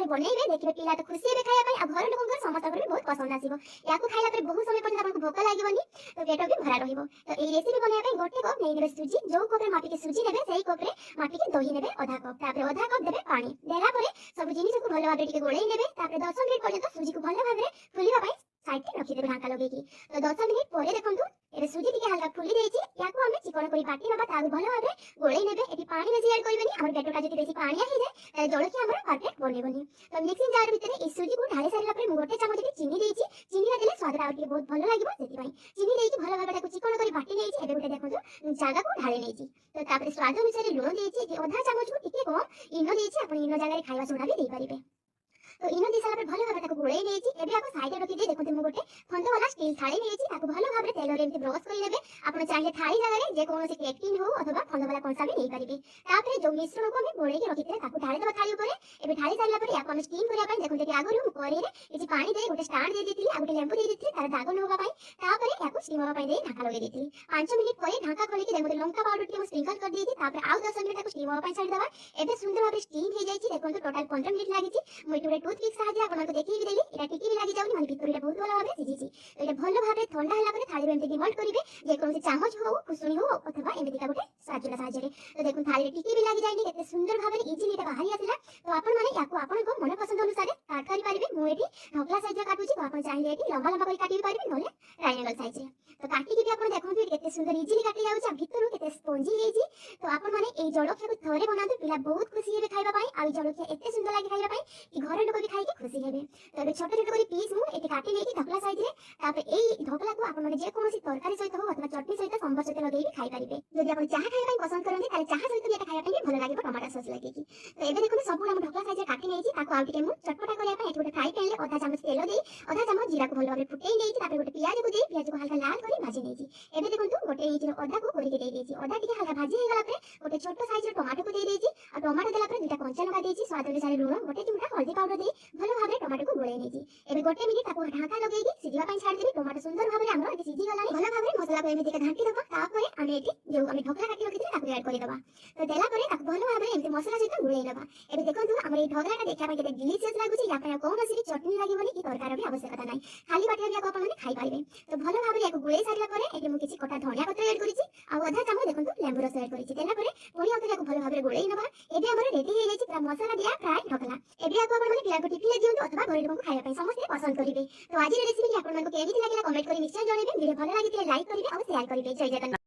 ଥରେ ବନେଇବେ ଦେଖିବେ ପିଲା ତ ଖୁସି ହେବେ ଖାଇବା ପାଇଁ ଆଉ ଘର ଲୋକଙ୍କର ସମସ୍ତଙ୍କର ବି ବହୁତ ପସନ୍ଦ ଆସିବ। ୟାକୁ ଖାଇଲା ପରେ ବହୁତ ସମୟ ପର୍ଯ୍ୟନ୍ତ ଆପଣଙ୍କୁ ଭୋକ ଲାଗିବନି ତ ପେଟ ବି ଭରା ରହିବ। ତ ଏଇ ରେସିପି ବନେଇବା ପାଇଁ ଗୋଟେ କପ୍ ନେଇନେବେ ସୁଜି। ଯୋଉ କପରେ ମାପିକି ସୁଜି ନେବେ ସେଇ କପରେ ମାପିକି ଦହି ନେବେ ଅଧା କପ୍। ତାପରେ ଅଧା କପ୍ ଦେବେ ପାଣି। ଦେଲା ପରେ ସବୁ ଜିନିଷକୁ ଭଲ ଭାବରେ ଟିକେ ଗୋଳେଇ ନେବେ। ତାପରେ 10 ମିନିଟ୍ ପର୍ଯ୍ୟନ୍ତ ସୁଜିକୁ ଭଲ ଭାବରେ ଫୁଲିବା ପାଇଁ ସାଇଡରେ ରଖିଦେବେ ଢାଙ୍କା ଲଗେଇକି। ତ 10 ମିନିଟ୍ ପରେ ଦେଖନ୍ତୁ ଏବେ ସୁଜି ଟିକେ ହାଲକା ଫୁଲି ଯାଇଛି। ୟାକୁ ଆମେ ଚିକଣ କରି ବାଟି ନେବା। ତାକୁ ଭଲ ଭାବରେ ଗୋଳେଇ ନେବେ। ଏଠି ପାଣି ବେଶୀ ଆଡ୍ କରିବେନି, ଆମର ବେଟରଟା ଯଦି ବେଶୀ ପାଣିଆ ହେଇଯାଏ ତାହେଲେ ଜଳଖିଆ ଆମର ପରଫେକ୍ଟ ବନେଇବନି। ତ ମିକ୍ସିଂ ଜାର ଭିତରେ এই ସୁଜିକୁ ଢାଳି ସାରିଲା ପରେ ମୁଁ ଗୋଟେ ଚାମଚ ଚିନି ଦେଇଛି। ଚିନିଟା ଦେଲେ ସ୍ୱାଦଟା ଆଉ ଟିକେ ବହୁତ ଭଲ ଲାଗିବ, ସେଥିପାଇଁ ଚିନି ଦେଇକି ଭଲ ଭାବରେ ତାକୁ ଚିକଣ କରି ବାଟି ନେଇଛି। ଏବେ ଗୋଟେ ଦେଖନ୍ତୁ ଜାଗାକୁ ଢାଳି ନେଇଛି। ତ ତାପରେ ସ୍ୱାଦ ଅନୁସାରେ ଲୁଣ ଦେଇଛି। ଅଧା ଚାମଚକୁ ଟିକେ କମ ଇନୋ ଦେଇଛି। ଆପଣ ଇନୋ ଜାଗାରେ ଖାଇବା ସୋଡ଼ା ବି ଦେଇପାରିବେ। तो इनो दी सारा पर भलो भाबरे ताको गोळेई नेछि। एबे आपन साइड रे रखि दे देखते मु गोटे खंड वाला स्टील थाली नेछि। ताको भलो भाबरे तेल रे एमति ब्रश करि लेबे। आपन चाहिले थाली जगह रे जे कोनोसी केक टिन हो अथवा खंड वाला कंसा भी नै परिबे। तापरे जो मिश्रण को हम गोळेई के रखिते ताको ढाळी देबा थाली ऊपर। एबे ढाळी सारला पर याको हम स्टीम करिया पई देखते कि आगरु मु करी रे किछि पानी दे गोटे स्टांड दे देतिली आ गोटे लेंबू दे देतिली तार दाग न होबा पई। तापरे याको स्टीम होबा पई दे ढाका लगे देतिली। 5 मिनिट परे ढाका खोली के देखते लंका पाउडर टी स्प्रिंकल कर देति। तापरे आउ 10 मिनिट ताको स्टीम होबा पई छाडी देबा। एबे सुंदर भाबरे स्टीम हे जाईछि। देखंतु टोटल 15 मिनिट लागिछि। मु एटुरे टूथपिक साहाଯ୍य आपन को देखि देली। एटा टिकी भी लागि जाउनी, माने भितर एटा बहुत भलो भाबरे सिझिछि। तो एटा भलो भाबरे ठंडा होला परे थाली रे एमति डिमोल्ड करिवे। जे कोनोसी चामच हो कुसुनी हो अथवा एमतिका गोटे साजुला साहाଯ୍य रे। तो देखुन थाली रे टिकी भी लागि जाइनी। केते सुंदर भाबरे इजीली एटा बाहरी आसिला। तो आपन माने याको आपन को मन पसंद अनुसार काट करि परिबे। मु एठी ढोकला साइज रे काटुछि। तो आपन चाहिले एठी लंबा लंबा करि काटि भी परिबे, नले ट्रायंगल साइज रे। तो काटि के भी आपन देखंतु केते सुंदर इजीली काटि जाउछि। आ भितरु केते स्पंजी हेछि। तो आपन माने एई जळखिया को थरे बनातु, पिला बहुत खुशी हेबे खाइबा पई। आ जळखिया एते सुंदर लागि खाइबा पई कि घर लोक भी खाइ के खुशी हेबे। तो एबे छोट छोट करि पीस मु एठी काटि नेकी ढोकला साइज रे। तापर एई ढोकला को आपन माने जे कोनोसी तरकारी सहित हो अथवा चटनी सहित सांभर सहित लगेई भी खाइ परिबे। जदि आपन चाहा खाइबा पई पसंद करंती ताले चाहा सहित भी एटा खाइबा पई भलो लागिबो टमाटर सॉस लगेकी। तो एबे देखुन सब हम ढोकला साइज रे काटि नेछि। ताको आउ टिके मु चटपटा करिया पई एठी गोटे फ्राई पैन रे आधा चामच तेल देई आधा चामच जीरा को भलो भाबरे फुटेई नेछि। तापर गोटे प्याज को देई प्याज को हल्का लाल करि भाजी नेछि। एबे देखंतु गोटे इंच रो अदा को कोरि के देई देछि। अदा टिके हल्का भाजी हे गला परे गोटे छोटो साइज रो टमाटो को देई देछि। आ टमाटो देला परे दुटा कंचा लगा देछि। स्वाद अनुसार लूण गोटे चिमटा हल्दी पाउडर देई भलो भाबरे टमाटो को गोळेई नेछि। एबे गोटे मिनिट ताको ढाका लगेई सिझिबा पई छाडी देबी। टमाटो सुंदर भाबरे हमरो एठी सिझी गलानी। भलो भाबरे मसला को एमिति के घांटी दबा। तापरे आमे एठी जो आमे ढोकला काटी रखिथिले ताको ऐड करि दबा। तो देला परे ताको भलो भाबरे एमिति मसला सहित गोळेई नबा। एबे देखंतु हमर एई ढोकलाटा देखिया पई केते डिलीशियस लागुछि। या पई कोनोसी भी चटनी लागिबोनी कि तरकारी भी आवश्यकता नै। खाली बाटिया भी आपन माने खाइ परिबे। तो भलो भाबरे याको गोळेई सारिला परे एठी मु किछि कटा धनिया पत्र ऐड करिछि। आ आधा चामच देखंतु लेंबू रस ऐड करिछि। देला परे पुणी आउ याको भलो भाबरे गोळेई नबा। एबे हमर रेडी हे जाइछि पूरा मसला दिया फ्राई ढोकला। एबे याको आपन माने पिला को टिफिन रे दियंतु अथवा घरे लोक खाइबा पई समस्त पसंद करिवे। तो आज रेसिपी आपन मानको केमिति लागिला कमेंट करि निश्चय जणाइबे। वीडियो भलो लागिथिले लाइक करिवे और शेयर करिवे। जय जगन्नाथ।